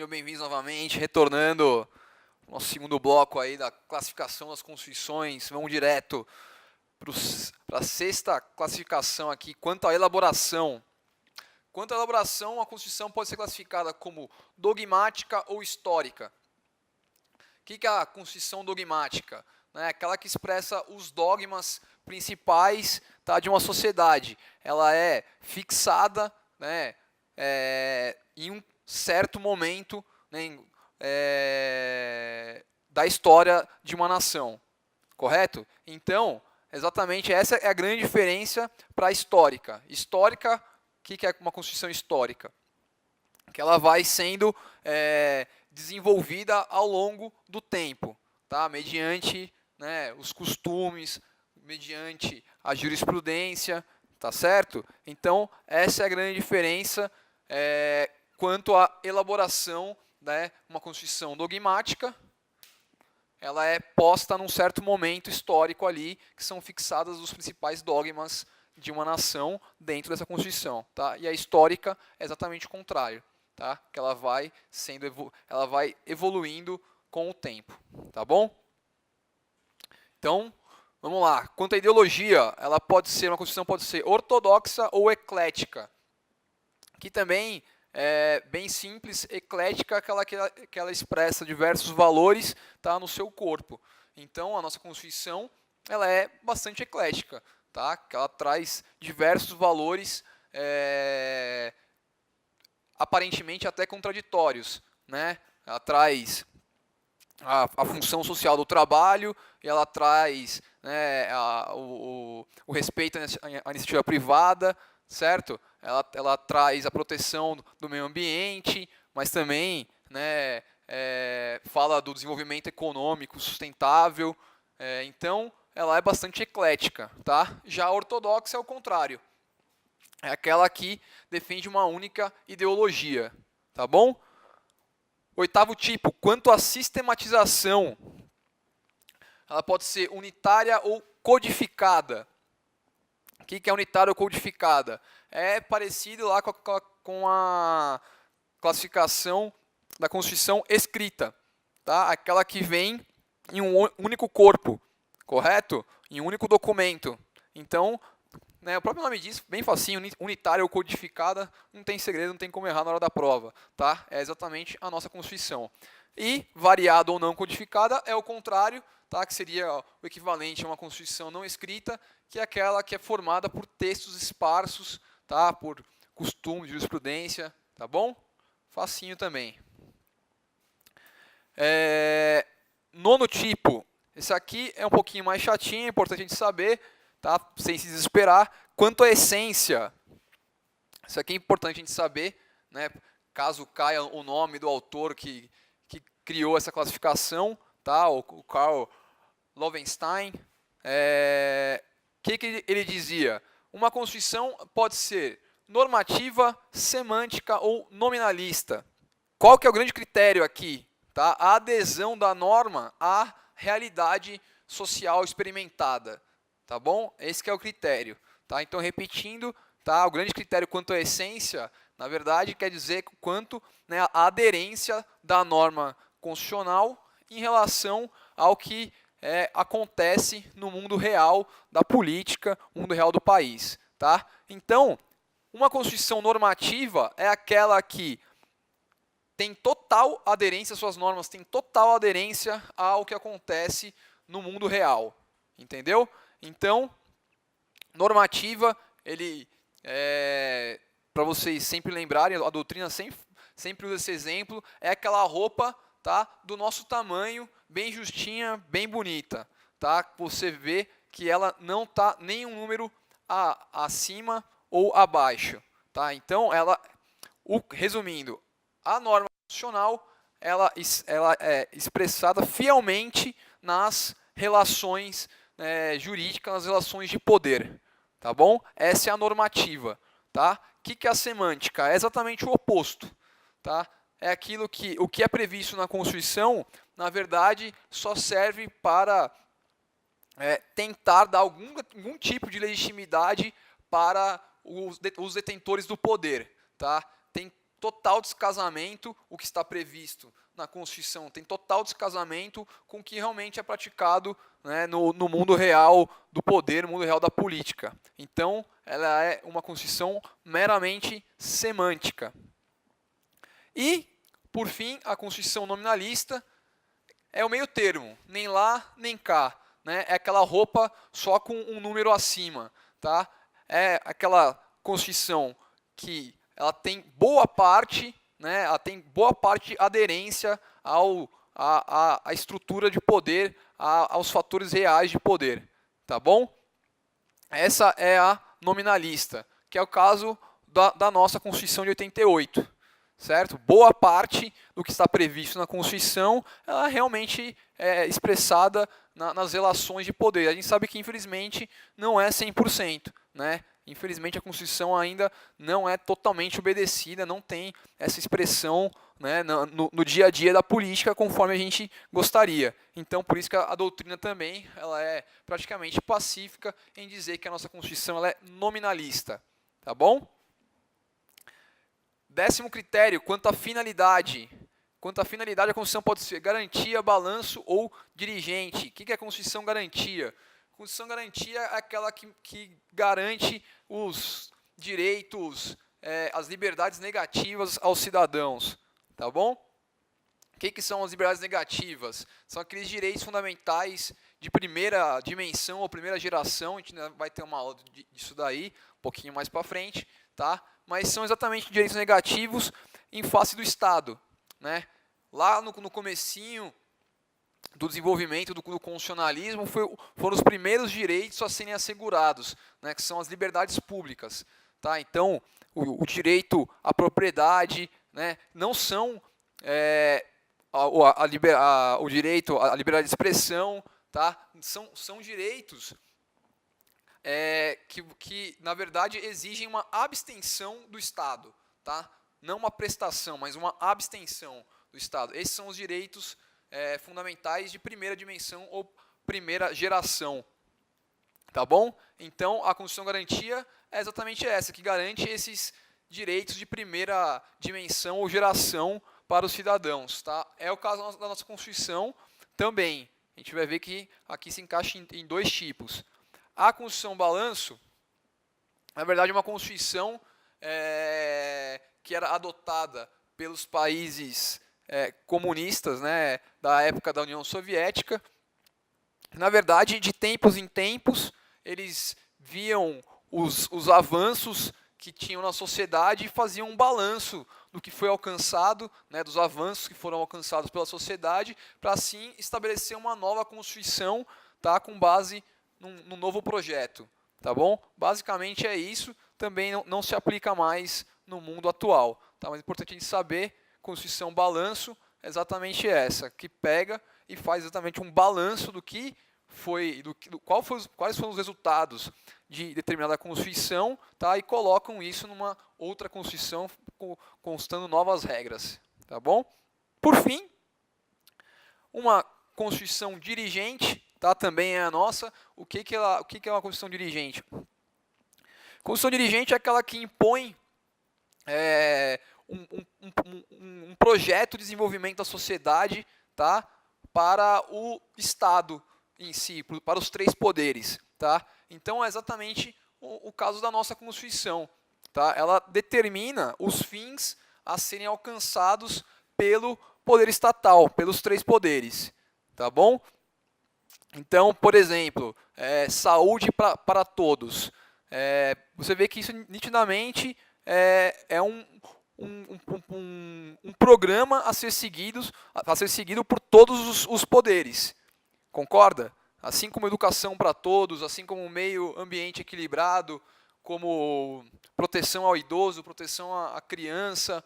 Sejam bem-vindos novamente, retornando ao nosso segundo bloco aí da classificação das constituições. Vamos direto para a sexta classificação aqui, quanto à elaboração. Quanto à elaboração, a Constituição pode ser classificada como dogmática ou histórica. O que é a Constituição dogmática? É aquela que expressa os dogmas principais, tá, de uma sociedade. Ela é fixada, né, em um certo momento, né, da história de uma nação. Correto? Então, exatamente essa é a grande diferença para a histórica. Histórica, o que é uma Constituição histórica? Que ela vai sendo desenvolvida ao longo do tempo, tá? Mediante, né, os costumes, mediante a jurisprudência, tá certo? Então, essa é a grande diferença quanto à elaboração, né, uma Constituição dogmática. Ela é posta num certo momento histórico ali, que são fixados os principais dogmas de uma nação dentro dessa Constituição, tá? E a histórica é exatamente o contrário, tá? Que ela vai evoluindo com o tempo, tá bom? Então, vamos lá. Quanto à ideologia, uma Constituição pode ser ortodoxa ou eclética, que também é bem simples. Eclética, que ela expressa diversos valores, tá, no seu corpo. Então, a nossa Constituição ela é bastante eclética, tá? Que ela traz diversos valores, aparentemente até contraditórios, né? Ela traz a função social do trabalho, e ela traz, né, o respeito à iniciativa privada, certo? Ela traz a proteção do meio ambiente, mas também, né, fala do desenvolvimento econômico sustentável. Então, ela é bastante eclética, tá? Já a ortodoxa é o contrário. É aquela que defende uma única ideologia, tá bom? Oitavo tipo, quanto à sistematização, ela pode ser unitária ou codificada. O que é unitária ou codificada? É parecido lá com a classificação da Constituição escrita, tá? Aquela que vem em um único corpo, correto? Em um único documento. Então, né, o próprio nome diz, bem facinho, unitária ou codificada, não tem segredo, não tem como errar na hora da prova, tá? É exatamente a nossa Constituição. E variada ou não codificada é o contrário, tá? Que seria o equivalente a uma Constituição não escrita, que é aquela que é formada por textos esparsos, tá? Por costumes, jurisprudência, tá bom? Facinho também. Nono tipo, esse aqui é um pouquinho mais chatinho, é importante a gente saber, tá? Sem se desesperar. Quanto à essência, isso aqui é importante a gente saber, né? Caso caia o nome do autor que criou essa classificação, tá? O Karl Loewenstein. Que ele dizia? Uma Constituição pode ser normativa, semântica ou nominalista. Qual que é o grande critério aqui? Tá? A adesão da norma à realidade social experimentada. Tá bom? Esse que é o critério. Tá? Então, repetindo, tá? O grande critério quanto à essência, na verdade, quer dizer quanto, né, a aderência da norma constitucional em relação ao que acontece no mundo real da política, mundo real do país. Tá? Então, uma Constituição normativa é aquela que tem total aderência, suas normas têm total aderência ao que acontece no mundo real. Entendeu? Então, normativa, para vocês sempre lembrarem, a doutrina sempre usa esse exemplo, é aquela roupa, tá, do nosso tamanho, bem justinha, bem bonita. Tá? Você vê que ela não está nem um número acima ou abaixo. Tá? Então, resumindo, a norma constitucional ela é expressada fielmente nas relações jurídicas, nas relações de poder. Tá bom? Essa é a normativa. Tá? O que é a semântica? É exatamente o oposto. Tá? É aquilo que o que é previsto na Constituição, na verdade, só serve para tentar dar algum tipo de legitimidade para os detentores do poder. Tá? total descasamento, o que está previsto na Constituição tem total descasamento com o que realmente é praticado, né, no mundo real do poder, no mundo real da política. Então, ela é uma Constituição meramente semântica. E, por fim, a Constituição nominalista é o meio termo, nem lá, nem cá. Né? É aquela roupa só com um número acima. Tá? É aquela Constituição que ela tem boa parte, né? Ela tem boa parte de aderência à estrutura de poder, aos fatores reais de poder. Tá bom? Essa é a nominalista, que é o caso da nossa Constituição de 88. Certo? Boa parte do que está previsto na Constituição ela realmente é expressada nas relações de poder. A gente sabe que, infelizmente, não é 100%. Né? Infelizmente, a Constituição ainda não é totalmente obedecida, não tem essa expressão, né, no dia a dia da política conforme a gente gostaria. Então, por isso que a doutrina também ela é praticamente pacífica em dizer que a nossa Constituição ela é nominalista. Tá bom? 10º critério, quanto à finalidade. Quanto à finalidade, a Constituição pode ser garantia, balanço ou dirigente. O que é a Constituição garantia? A Constituição garantia é aquela que garante os direitos, as liberdades negativas aos cidadãos. Tá bom? O que são as liberdades negativas? São aqueles direitos fundamentais de primeira dimensão ou primeira geração. A gente vai ter uma aula disso daí, um pouquinho mais para frente. Tá? Mas são exatamente direitos negativos em face do Estado. Né? Lá no comecinho do desenvolvimento do constitucionalismo foram os primeiros direitos a serem assegurados, né, que são as liberdades públicas. Tá? Então, o direito à propriedade, né, não são o direito à liberdade de expressão, tá? São direitos que, na verdade, exigem uma abstenção do Estado. Tá? Não uma prestação, mas uma abstenção do Estado. Esses são os direitos fundamentais de primeira dimensão ou primeira geração. Tá bom? Então, a Constituição Garantia é exatamente essa, que garante esses direitos de primeira dimensão ou geração para os cidadãos. Tá? É o caso da nossa Constituição também. A gente vai ver que aqui se encaixa em dois tipos. A Constituição Balanço, na verdade, é uma Constituição que era adotada pelos países comunistas, né, da época da União Soviética. Na verdade, de tempos em tempos, eles viam os avanços que tinham na sociedade e faziam um balanço do que foi alcançado, né, dos avanços que foram alcançados pela sociedade, para assim estabelecer uma nova Constituição, tá, com base num novo projeto. Tá bom? Basicamente é isso, também não se aplica mais no mundo atual. Tá? Mas é importante a gente saber, Constituição Balanço é exatamente essa, que pega e faz exatamente um balanço do que foi, quais foram os resultados de determinada Constituição, tá? E colocam isso numa outra Constituição, constando novas regras. Tá bom? Por fim, uma Constituição dirigente, tá? Também é a nossa. O que é uma Constituição dirigente? Constituição dirigente é aquela que impõe um projeto de desenvolvimento da sociedade, tá, para o Estado em si, para os três poderes. Tá? Então, é exatamente o caso da nossa Constituição. Tá? Ela determina os fins a serem alcançados pelo poder estatal, pelos três poderes. Tá bom? Então, por exemplo, saúde para todos. Você vê que isso nitidamente é um programa a ser seguido por todos os poderes. Concorda? Assim como educação para todos, assim como meio ambiente equilibrado, como proteção ao idoso, proteção à criança.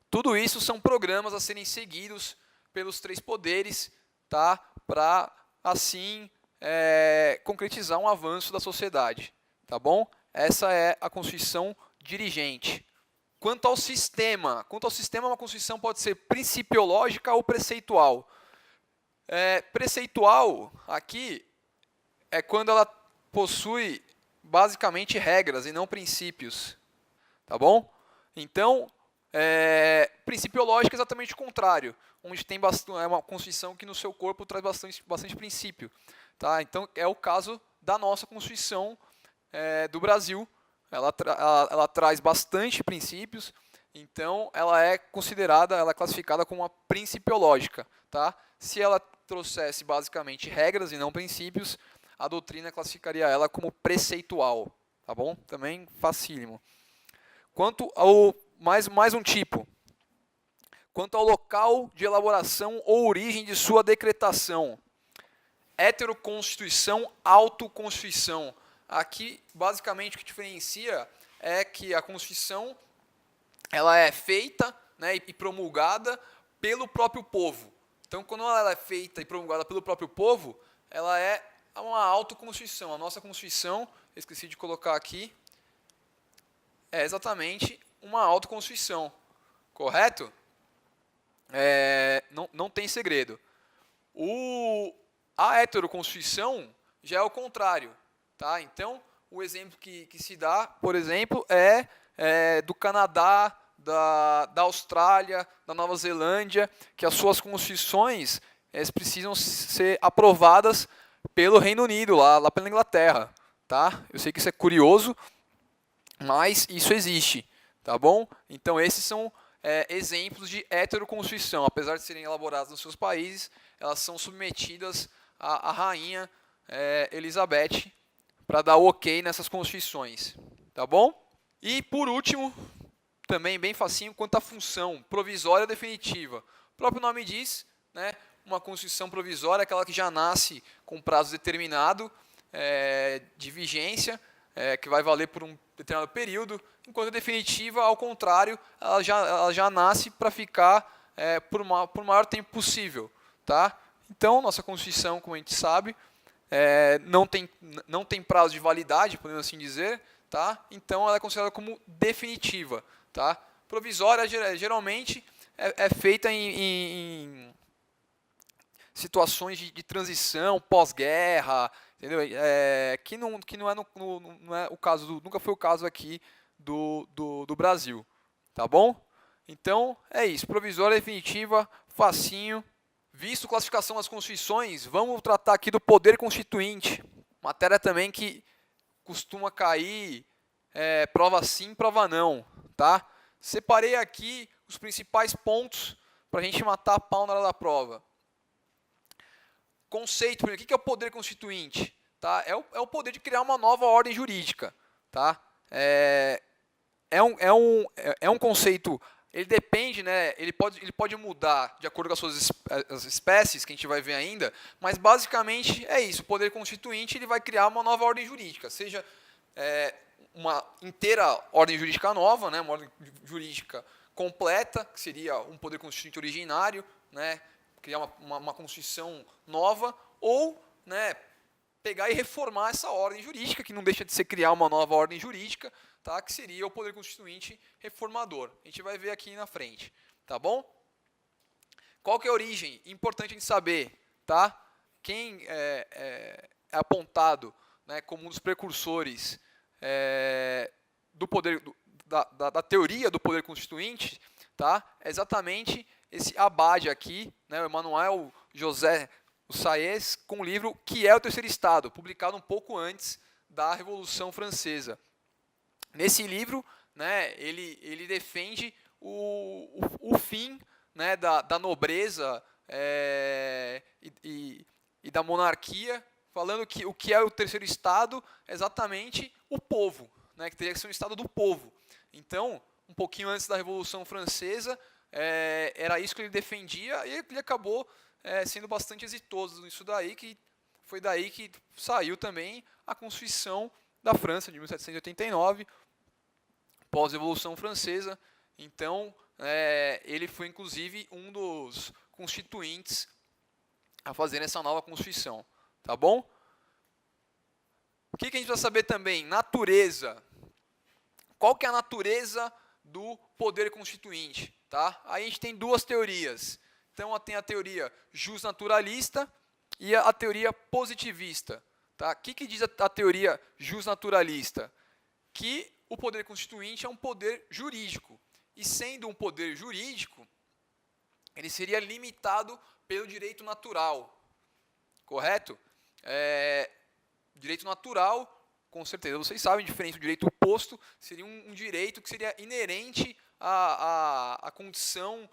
Tudo isso são programas a serem seguidos pelos três poderes, tá? Para, assim, concretizar um avanço da sociedade. Tá bom? Essa é a Constituição dirigente. Quanto ao sistema, uma Constituição pode ser principiológica ou preceitual. Preceitual, aqui, é quando ela possui, basicamente, regras e não princípios. Tá bom? Então, Principiológica é exatamente o contrário, onde tem é uma Constituição que no seu corpo traz bastante princípio. Tá? Então, é o caso da nossa Constituição do Brasil. Ela traz bastante princípios, então ela é considerada, ela é classificada como uma principiológica. Tá? Se ela trouxesse basicamente regras e não princípios, a doutrina classificaria ela como preceitual. Tá bom? Também facílimo. Quanto ao mais um tipo. Quanto ao local de elaboração ou origem de sua decretação. Heteroconstituição, autoconstituição. Aqui, basicamente, o que diferencia é que a Constituição ela é feita, né, e promulgada pelo próprio povo. Então, quando ela é feita e promulgada pelo próprio povo, ela é uma autoconstituição. A nossa Constituição, esqueci de colocar aqui, é exatamente uma autoconstituição. Correto? Não tem segredo. A heteroconstituição já é o contrário. Tá? Então, o exemplo que se dá, por exemplo, é do Canadá, da Austrália, da Nova Zelândia, que as suas constituições precisam ser aprovadas pelo Reino Unido, lá pela Inglaterra. Tá? Eu sei que isso é curioso, mas isso existe. Tá bom? Então, esses são exemplos de heteroconstituição. Apesar de serem elaboradas nos seus países, elas são submetidas à rainha Elizabeth para dar o ok nessas constituições. Tá bom? E, por último, também bem facinho, quanto à função provisória ou definitiva. O próprio nome diz, né, uma Constituição provisória é aquela que já nasce com prazo determinado de vigência, que vai valer por um determinado período, enquanto a definitiva, ao contrário, ela já nasce para ficar por o maior tempo possível. Tá? Então, nossa Constituição, como a gente sabe, não tem prazo de validade, podemos assim dizer, tá? Então ela é considerada como definitiva. Tá? Provisória, geralmente, é feita em situações de transição, pós-guerra, entendeu? Que não é o caso, nunca foi o caso aqui do Brasil. Tá bom? Então, é isso. Provisória, definitiva, facinho. Visto classificação das constituições, vamos tratar aqui do poder constituinte. Matéria também que costuma cair prova sim, prova não. Tá? Separei aqui os principais pontos para a gente matar a pau na hora da prova. Conceito, primeiro, o que é o poder constituinte? Tá? É o poder de criar uma nova ordem jurídica. Tá? É um conceito. Ele depende, né? Ele pode mudar de acordo com as suas as espécies, que a gente vai ver ainda, mas basicamente é isso. O poder constituinte ele vai criar uma nova ordem jurídica, seja uma inteira ordem jurídica nova, né? Uma ordem jurídica completa, que seria um poder constituinte originário, né? Criar uma Constituição nova, ou, né, pegar e reformar essa ordem jurídica, que não deixa de ser criar uma nova ordem jurídica, tá? Que seria o poder constituinte reformador. A gente vai ver aqui na frente, tá bom? Qual que é a origem? Importante a gente saber, tá? Quem é apontado, né, como um dos precursores do poder da teoria do poder constituinte, tá? É exatamente esse abade aqui, né, o Emmanuel José Saez, com o livro Que é o Terceiro Estado, publicado um pouco antes da Revolução Francesa. Nesse livro, né, ele defende o fim, né, da nobreza e da monarquia, falando que o que é o terceiro Estado é exatamente o povo, né, que teria que ser um Estado do povo. Então, um pouquinho antes da Revolução Francesa, era isso que ele defendia, e ele acabou sendo bastante exitoso nisso daí, que foi daí que saiu também a Constituição da França, de 1789, pós-Revolução Francesa. Então, ele foi, inclusive, um dos constituintes a fazer essa nova Constituição. Tá bom? O que a gente vai saber também? Natureza. Qual que é a natureza do poder constituinte? Tá? Aí a gente tem duas teorias. Então, tem a teoria justnaturalista e a teoria positivista. Tá? O que diz a teoria justnaturalista? Que o poder constituinte é um poder jurídico. E sendo um poder jurídico, ele seria limitado pelo direito natural, correto? Direito natural, com certeza vocês sabem, diferente do direito oposto, seria um direito que seria inerente à condição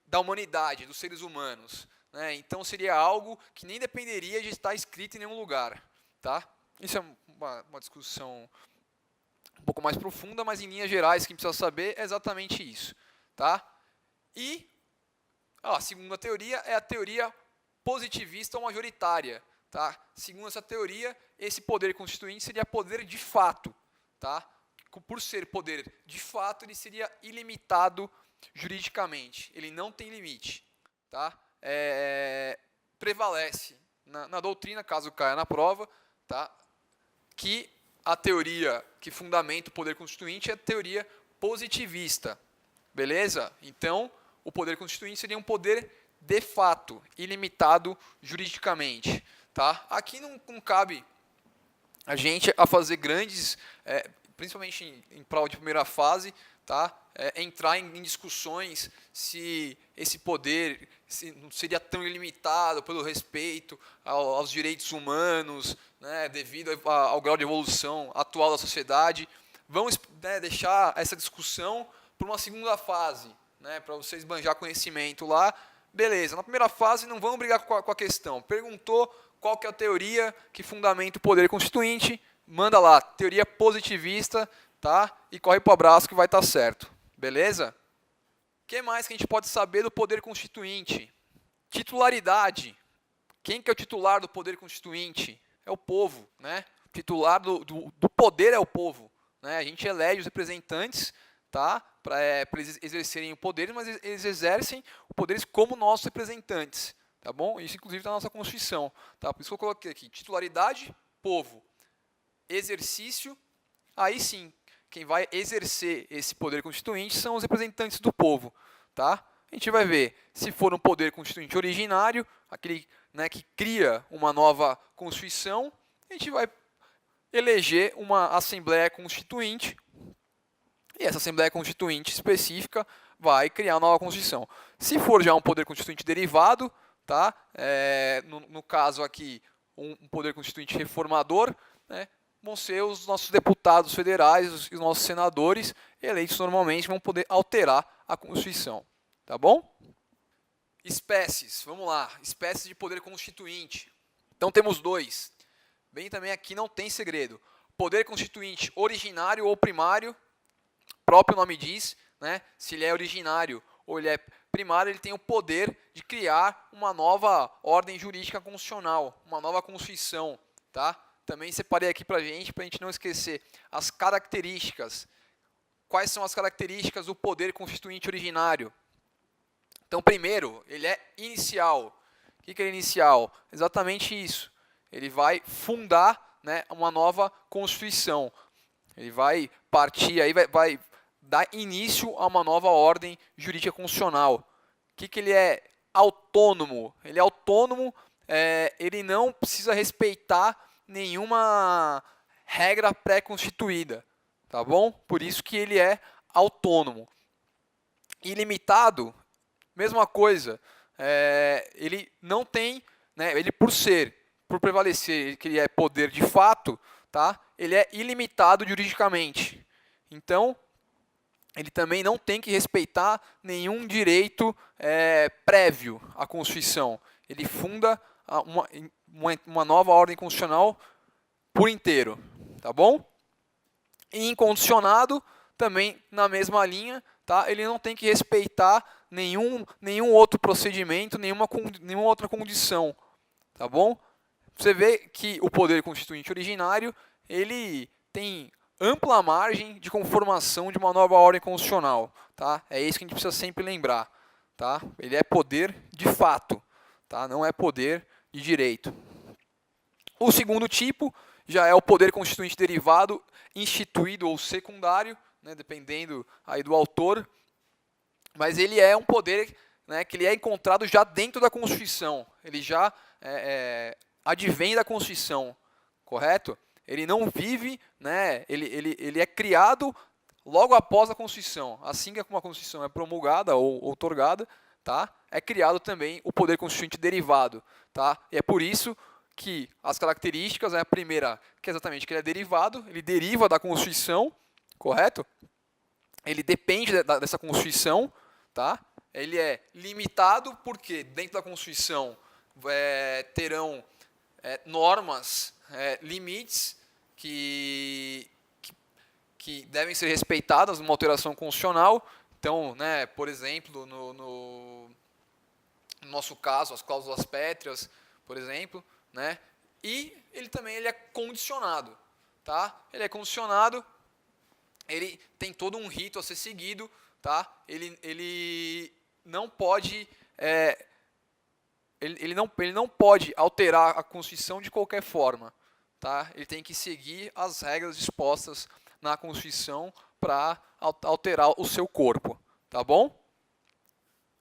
da humanidade, dos seres humanos, né? Então seria algo que nem dependeria de estar escrito em nenhum lugar, tá? Isso é uma discussão um pouco mais profunda, mas em linhas gerais, quem precisa saber é exatamente isso, tá? E a segunda teoria é a teoria positivista ou majoritária, tá? Segundo essa teoria, esse poder constituinte seria poder de fato, tá? Por ser poder de fato, ele seria ilimitado juridicamente, ele não tem limite, tá? Prevalece na doutrina, caso caia na prova, tá? Que a teoria que fundamenta o poder constituinte é a teoria positivista, beleza? Então, o poder constituinte seria um poder de fato, ilimitado juridicamente, tá? Aqui não cabe a gente a fazer grandes, principalmente em prova de primeira fase, tá? Entrar em discussões se esse poder não seria tão ilimitado pelo respeito aos direitos humanos, né, devido ao grau de evolução atual da sociedade. Vamos, né, deixar essa discussão para uma segunda fase, né, para vocês banjar conhecimento lá. Beleza, na primeira fase não vamos brigar com a questão. Perguntou qual que é a teoria que fundamenta o poder constituinte, manda lá, teoria positivista, tá? E corre para o abraço que vai estar certo. Beleza? O que mais que a gente pode saber do poder constituinte? Titularidade. Quem que é o titular do poder constituinte? É o povo, né? O titular do poder é o povo, né? A gente elege os representantes, tá? Para eles exercerem o poder, mas eles exercem o poder como nossos representantes, tá bom? Isso inclusive está na nossa Constituição, tá? Por isso que eu coloquei aqui, titularidade, povo, exercício, aí sim, quem vai exercer esse poder constituinte são os representantes do povo, tá? A gente vai ver, se for um poder constituinte originário, aquele, né, que cria uma nova Constituição, a gente vai eleger uma Assembleia Constituinte, e essa Assembleia Constituinte específica vai criar uma nova Constituição. Se for já um poder constituinte derivado, tá? No caso aqui, um poder constituinte reformador, né? Vão ser os nossos deputados federais, os nossos senadores, eleitos normalmente, vão poder alterar a Constituição. Tá bom? Espécies, vamos lá. Espécies de poder constituinte. Então temos dois. Bem, também aqui não tem segredo. Poder constituinte originário ou primário, o próprio nome diz, né? Se ele é originário ou ele é primário, ele tem o poder de criar uma nova ordem jurídica constitucional, uma nova Constituição, tá? Também separei aqui para a gente não esquecer as características. Quais são as características do poder constituinte originário? Então, primeiro, ele é inicial. O que é inicial? Exatamente isso. Ele vai fundar, né, uma nova Constituição. Ele vai partir, aí vai dar início a uma nova ordem jurídica constitucional. O que ele é autônomo? Ele é autônomo, ele não precisa respeitar nenhuma regra pré-constituída, tá bom? Por isso que ele é autônomo. Ilimitado, mesma coisa, ele não tem, né, ele por prevalecer que ele é poder de fato, tá? Ele é ilimitado juridicamente. Então, ele também não tem que respeitar nenhum direito prévio à Constituição. Ele funda uma nova ordem constitucional por inteiro, tá bom? E incondicionado, também na mesma linha, tá? Ele não tem que respeitar nenhum outro procedimento, nenhuma outra condição, tá bom? Você vê que o poder constituinte originário, ele tem ampla margem de conformação de uma nova ordem constitucional, tá? É isso que a gente precisa sempre lembrar, tá? Ele é poder de fato, tá? Não é poder de direito. O segundo tipo já é o poder constituinte derivado, instituído ou secundário, né, dependendo aí do autor, mas ele é um poder, né, que ele é encontrado já dentro da Constituição, ele já advém da Constituição, correto? Ele não vive, né, ele é criado logo após a Constituição, assim que uma Constituição é promulgada ou outorgada, tá? É criado também o poder constituinte derivado, tá? E é por isso que as características, a primeira, que é exatamente que ele é derivado, ele deriva da Constituição, correto? Ele depende dessa Constituição, tá? Ele é limitado porque dentro da Constituição terão normas, limites que devem ser respeitadas numa alteração constitucional. Então, né, por exemplo, no nosso caso, as cláusulas pétreas, por exemplo, né, e ele também é condicionado, tá? Ele é condicionado, ele tem todo um rito a ser seguido, tá? Ele não pode ele não pode alterar a Constituição de qualquer forma, tá? Ele tem que seguir as regras dispostas na Constituição para alterar o seu corpo, tá bom?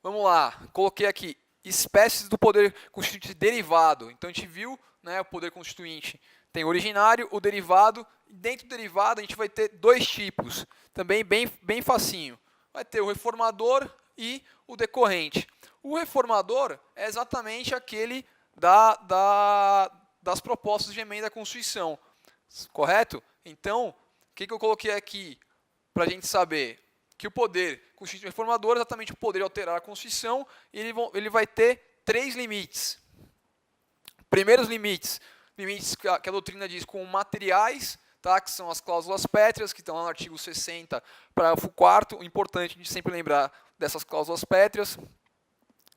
Vamos lá, coloquei aqui espécies do poder constituinte derivado. Então a gente viu, né, o poder constituinte tem o originário, o derivado. Dentro do derivado a gente vai ter dois tipos, também bem facinho. Vai ter o reformador e o decorrente. O reformador é exatamente aquele das propostas de emenda à Constituição, correto? Então, o que eu coloquei aqui para a gente saber? Que o poder constituinte reformador é exatamente o poder de alterar a Constituição, e ele vai ter 3 limites. Primeiros limites que a doutrina diz como materiais, tá, que são as cláusulas pétreas, que estão lá no artigo 60, parágrafo 4º, importante a gente sempre lembrar dessas cláusulas pétreas.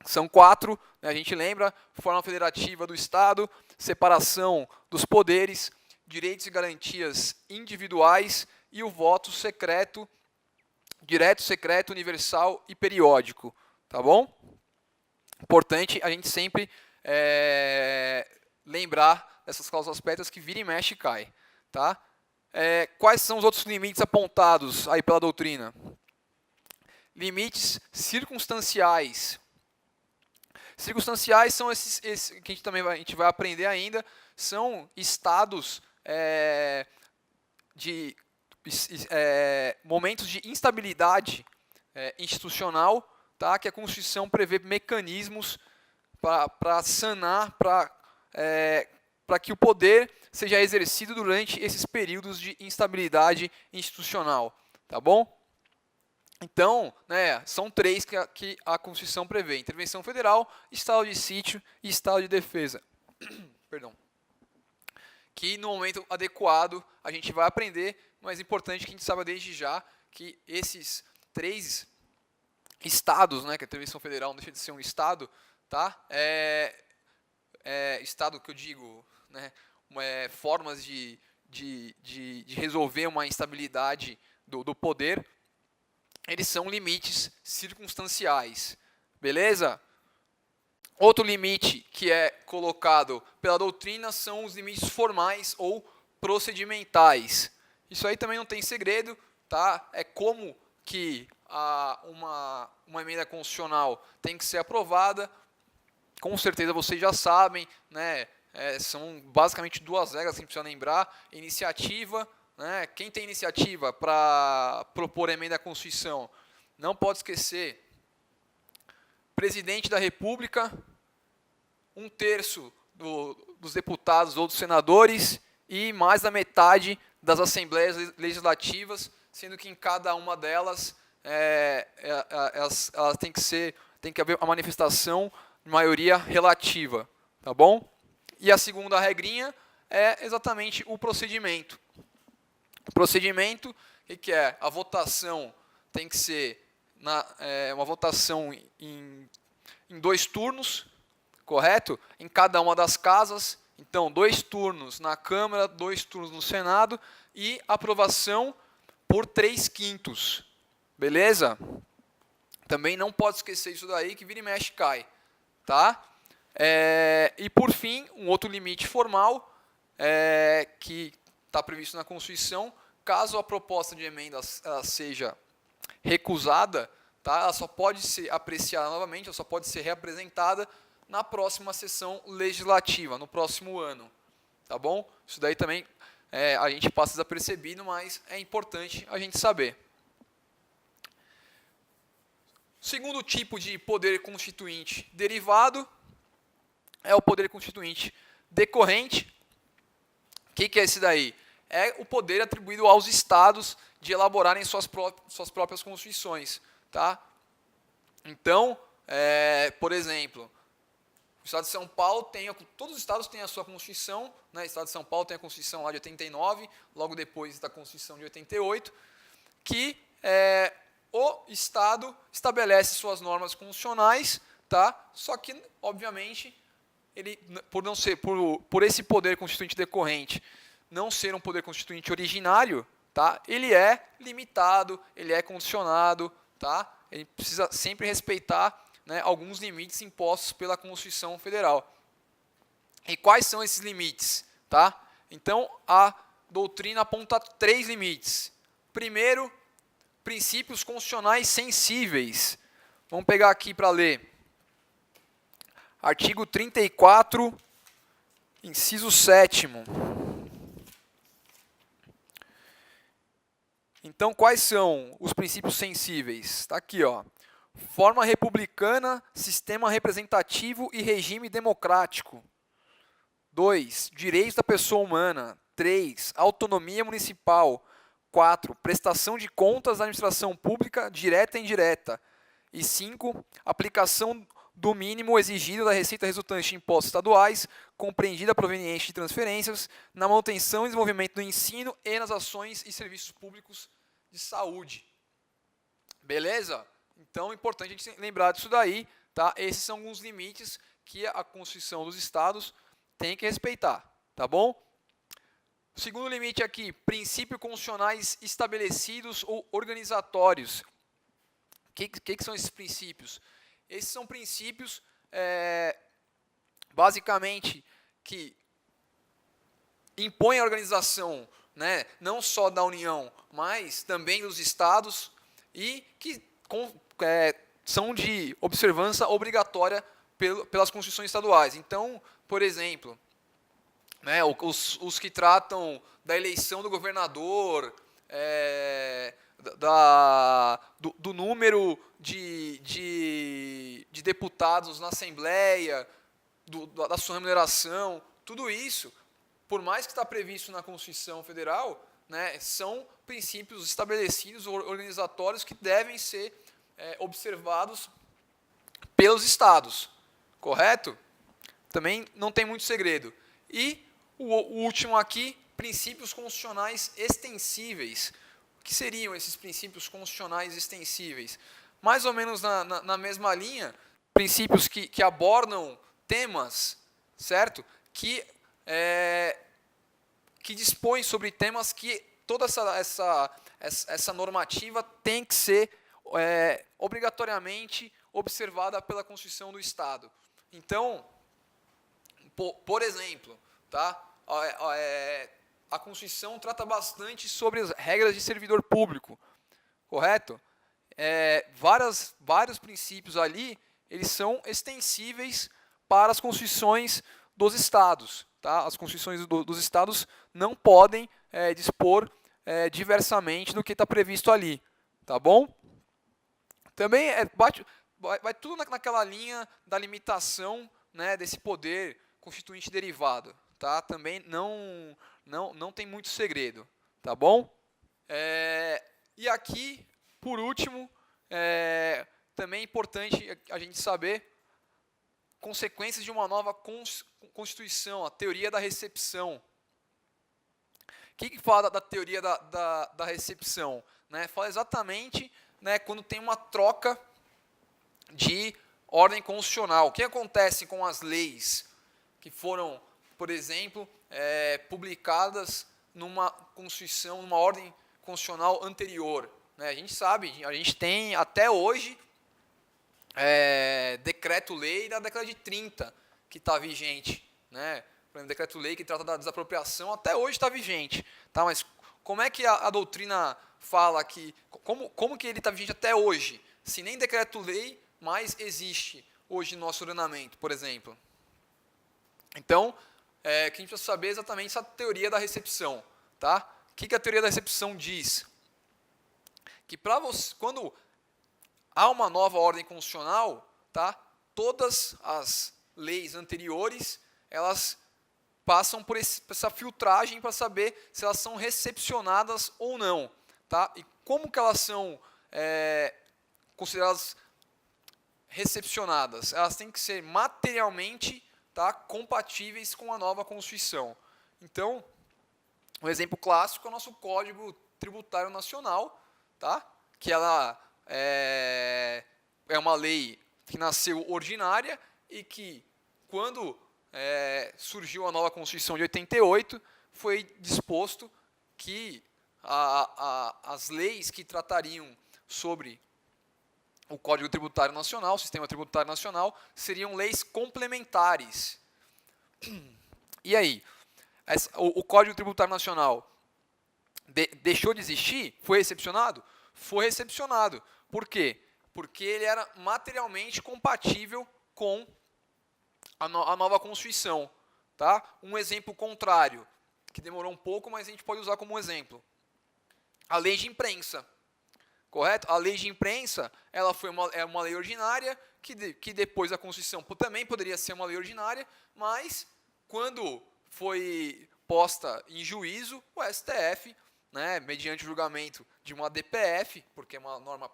São 4, né, a gente lembra: forma federativa do Estado, separação dos poderes, direitos e garantias individuais e o voto secreto, direto, secreto, universal e periódico, tá bom? Importante a gente sempre lembrar dessas cláusulas pétreas que vira e mexe e cai, tá? Quais são os outros limites apontados aí pela doutrina? Limites circunstanciais. Circunstanciais são esses que a gente vai aprender ainda, são estados momentos de instabilidade institucional, tá, que a Constituição prevê mecanismos para sanar, para que o poder seja exercido durante esses períodos de instabilidade institucional, tá bom? Então, né, são 3 que a Constituição prevê: intervenção federal, estado de sítio e estado de defesa. Perdão. Que no momento adequado a gente vai aprender, mas é importante que a gente saiba desde já que esses 3 estados, né, que a intervenção federal não deixa de ser um estado, tá? Estado que eu digo, né, formas de resolver uma instabilidade do poder, eles são limites circunstanciais, beleza? Outro limite que é colocado pela doutrina são os limites formais ou procedimentais. Isso aí também não tem segredo, tá? É como que uma emenda constitucional tem que ser aprovada. Com certeza vocês já sabem, né? São basicamente 2 regras que a gente precisa lembrar: iniciativa, né? Quem tem iniciativa para propor emenda à Constituição não pode esquecer: presidente da República, 1/3 dos deputados ou dos senadores e mais da metade das assembleias legislativas, sendo que em cada uma delas elas tem que haver a manifestação de maioria relativa, tá bom? E a segunda regrinha é exatamente o procedimento. O procedimento, o que é? A votação tem que ser uma votação em 2 turnos, correto? Em cada uma das casas. Então, 2 turnos na Câmara, 2 turnos no Senado e aprovação por 3/5. Beleza? Também não pode esquecer isso daí, que vira e mexe cai, tá? E por fim, um outro limite formal que está previsto na Constituição: caso a proposta de emenda seja recusada, tá? Ela só pode ser apreciada novamente, ela só pode ser reapresentada na próxima sessão legislativa, no próximo ano, tá bom? Isso daí também a gente passa desapercebido, mas é importante a gente saber. Segundo tipo de poder constituinte derivado é o poder constituinte decorrente. O que é esse daí? É o poder atribuído aos estados de elaborarem suas próprias constituições. Tá? Então, por exemplo, o Estado de São Paulo todos os estados têm a sua Constituição, né? O Estado de São Paulo tem a Constituição lá de 89, logo depois da Constituição de 88, que o Estado estabelece suas normas constitucionais, tá? Só que, obviamente, ele, por esse poder constituinte decorrente não ser um poder constituinte originário, tá? Ele é limitado, ele é condicionado, tá? Ele precisa sempre respeitar, né, alguns limites impostos pela Constituição Federal. E quais são esses limites? Tá? Então, a doutrina aponta 3 limites. Primeiro, princípios constitucionais sensíveis. Vamos pegar aqui para ler. Artigo 34, inciso 7º. Então, quais são os princípios sensíveis? Está aqui, ó. Forma republicana, sistema representativo e regime democrático. 2. Direitos da pessoa humana. 3. Autonomia municipal. 4. Prestação de contas da administração pública, direta e indireta. E 5. Aplicação do mínimo exigido da receita resultante de impostos estaduais, compreendida proveniente de transferências, na manutenção e desenvolvimento do ensino e nas ações e serviços públicos de saúde. Beleza? Então, é importante a gente lembrar disso daí, tá? Esses são alguns limites que a Constituição dos Estados tem que respeitar, tá bom? O segundo limite aqui, princípios constitucionais estabelecidos ou organizatórios. O que são esses princípios? Esses são princípios, basicamente, que impõem a organização, né, não só da União, mas também dos Estados, e que são de observância obrigatória pelas constituições estaduais. Então, por exemplo, né, os que tratam da eleição do governador, do número de deputados na Assembleia, da sua remuneração, tudo isso, por mais que está previsto na Constituição Federal, né, são princípios estabelecidos, organizatórios, que devem ser observados pelos estados, correto? Também não tem muito segredo. E o último aqui, princípios constitucionais extensíveis. O que seriam esses princípios constitucionais extensíveis? Mais ou menos na mesma linha, princípios que abordam temas, certo? Que dispõem sobre temas que toda essa normativa tem que ser obrigatoriamente observada pela Constituição do Estado. Então, por exemplo, tá? A Constituição trata bastante sobre as regras de servidor público, correto? Vários princípios ali, eles são extensíveis para as constituições dos estados. Tá? As constituições dos estados não podem dispor diversamente do que está previsto ali. Tá bom? Também vai tudo naquela linha da limitação, né, desse poder constituinte derivado. Tá? Também não tem muito segredo. Tá bom? E aqui, por último, também é importante a gente saber consequências de uma nova Constituição, a teoria da recepção. O que fala da teoria da recepção? Né? Fala exatamente, né, quando tem uma troca de ordem constitucional. O que acontece com as leis que foram, por exemplo, publicadas numa Constituição, numa ordem constitucional anterior? Né? A gente sabe, a gente tem até hoje decreto-lei da década de 30 que está vigente. Né? Por exemplo, decreto-lei que trata da desapropriação até hoje está vigente. Tá? Mas como é que a doutrina fala que... Como que ele está vigente até hoje? Se nem decreto-lei mais existe hoje no nosso ordenamento, por exemplo. Então, que a gente precisa saber exatamente essa teoria da recepção. Tá? O que a teoria da recepção diz? Que quando há uma nova ordem constitucional, tá? Todas as leis anteriores, elas passam por essa filtragem para saber se elas são recepcionadas ou não, tá? E como que elas são consideradas recepcionadas? Elas têm que ser materialmente, tá, compatíveis com a nova Constituição. Então, um exemplo clássico é o nosso Código Tributário Nacional, tá? Que ela é uma lei que nasceu ordinária e que, quando surgiu a nova Constituição de 88, foi disposto que as leis que tratariam sobre o Código Tributário Nacional, o Sistema Tributário Nacional, seriam leis complementares. E aí? O Código Tributário Nacional deixou de existir? Foi recepcionado? Foi recepcionado. Por quê? Porque ele era materialmente compatível com a nova Constituição. Tá? Um exemplo contrário, que demorou um pouco, mas a gente pode usar como um exemplo. A lei de imprensa. Correto? A lei de imprensa, ela foi uma lei ordinária, que depois da Constituição também poderia ser uma lei ordinária, mas quando foi posta em juízo, o STF, né, mediante o julgamento de uma DPF, porque é uma norma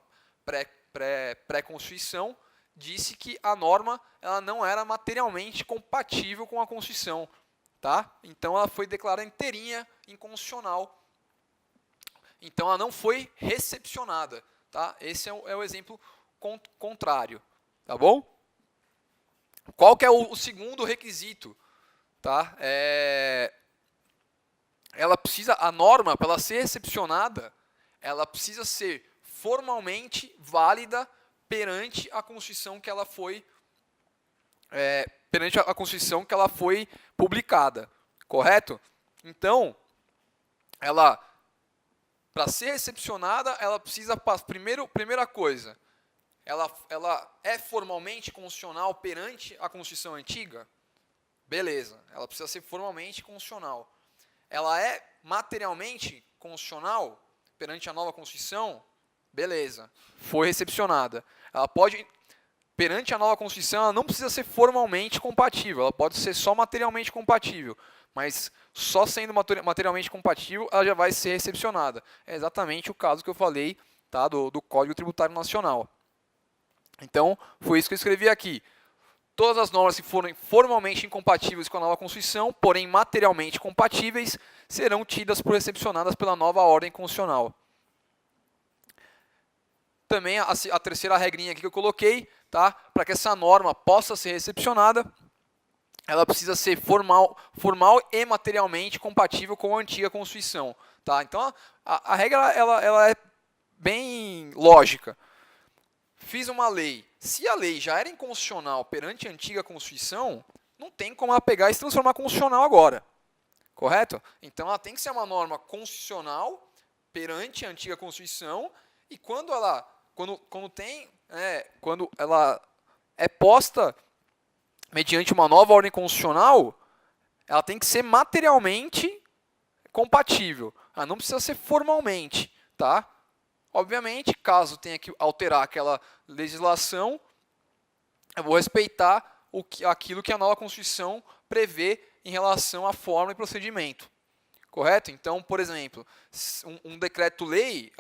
pré-Constituição, disse que a norma ela não era materialmente compatível com a Constituição. Tá? Então, ela foi declarada inteirinha inconstitucional. Então, ela não foi recepcionada. Tá? Esse é o exemplo contrário. Tá bom? Qual que é o segundo requisito? Tá? A norma, para ela ser recepcionada, ela precisa ser formalmente válida perante a Constituição que ela foi publicada, correto? Então, para ser recepcionada, ela precisa, primeira coisa, ela é formalmente constitucional perante a Constituição antiga? Beleza, ela precisa ser formalmente constitucional. Ela é materialmente constitucional perante a nova Constituição? Beleza, foi recepcionada. Ela pode, perante a nova Constituição, ela não precisa ser formalmente compatível, ela pode ser só materialmente compatível, mas só sendo materialmente compatível, ela já vai ser recepcionada. É exatamente o caso que eu falei, tá, do Código Tributário Nacional. Então, foi isso que eu escrevi aqui. Todas as normas que forem formalmente incompatíveis com a nova Constituição, porém materialmente compatíveis, serão tidas por recepcionadas pela nova ordem constitucional. Também a terceira regrinha aqui que eu coloquei, tá? Para que essa norma possa ser recepcionada, ela precisa ser formal e materialmente compatível com a antiga Constituição. Tá? Então, a regra ela é bem lógica. Fiz uma lei. Se a lei já era inconstitucional perante a antiga Constituição, não tem como ela pegar e se transformar constitucional agora. Correto? Então, ela tem que ser uma norma constitucional perante a antiga Constituição e quando ela é posta mediante uma nova ordem constitucional, ela tem que ser materialmente compatível. Ela não precisa ser formalmente. Tá? Obviamente, caso tenha que alterar aquela legislação, eu vou respeitar aquilo que a nova Constituição prevê em relação à forma e procedimento. Correto? Então, por exemplo, um decreto-lei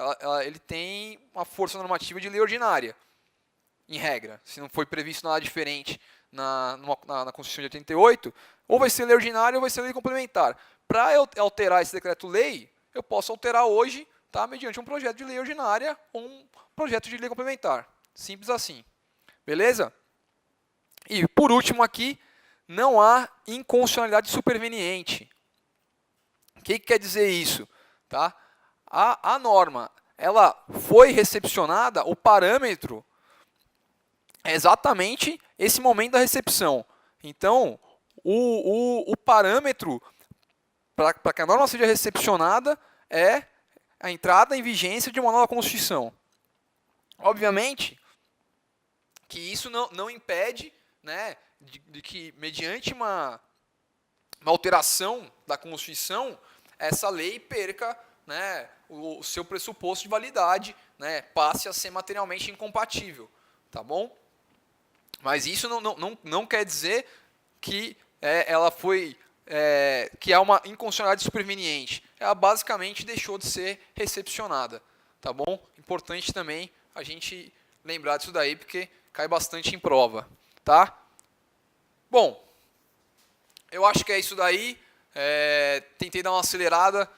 ele tem uma força normativa de lei ordinária, em regra. Se não foi previsto nada diferente na Constituição de 88, ou vai ser lei ordinária ou vai ser lei complementar. Para eu alterar esse decreto-lei, eu posso alterar hoje, tá, mediante um projeto de lei ordinária ou um projeto de lei complementar. Simples assim. Beleza? E, por último aqui, não há inconstitucionalidade superveniente. O que quer dizer isso? Tá? A norma ela foi recepcionada, o parâmetro é exatamente esse momento da recepção. Então, o parâmetro para que a norma seja recepcionada é a entrada em vigência de uma nova Constituição. Obviamente que isso não impede, né, de que, mediante uma alteração da Constituição, essa lei perca né, o seu pressuposto de validade, né, passe a ser materialmente incompatível, tá bom? Mas isso não quer dizer que ela foi que há uma inconstitucionalidade superveniente. Ela basicamente deixou de ser recepcionada, tá bom? Importante também a gente lembrar disso daí, porque cai bastante em prova, tá? Bom, eu acho que é isso daí. Tentei dar uma acelerada,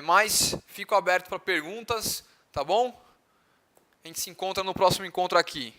mas fico aberto para perguntas, tá bom? A gente se encontra no próximo encontro aqui.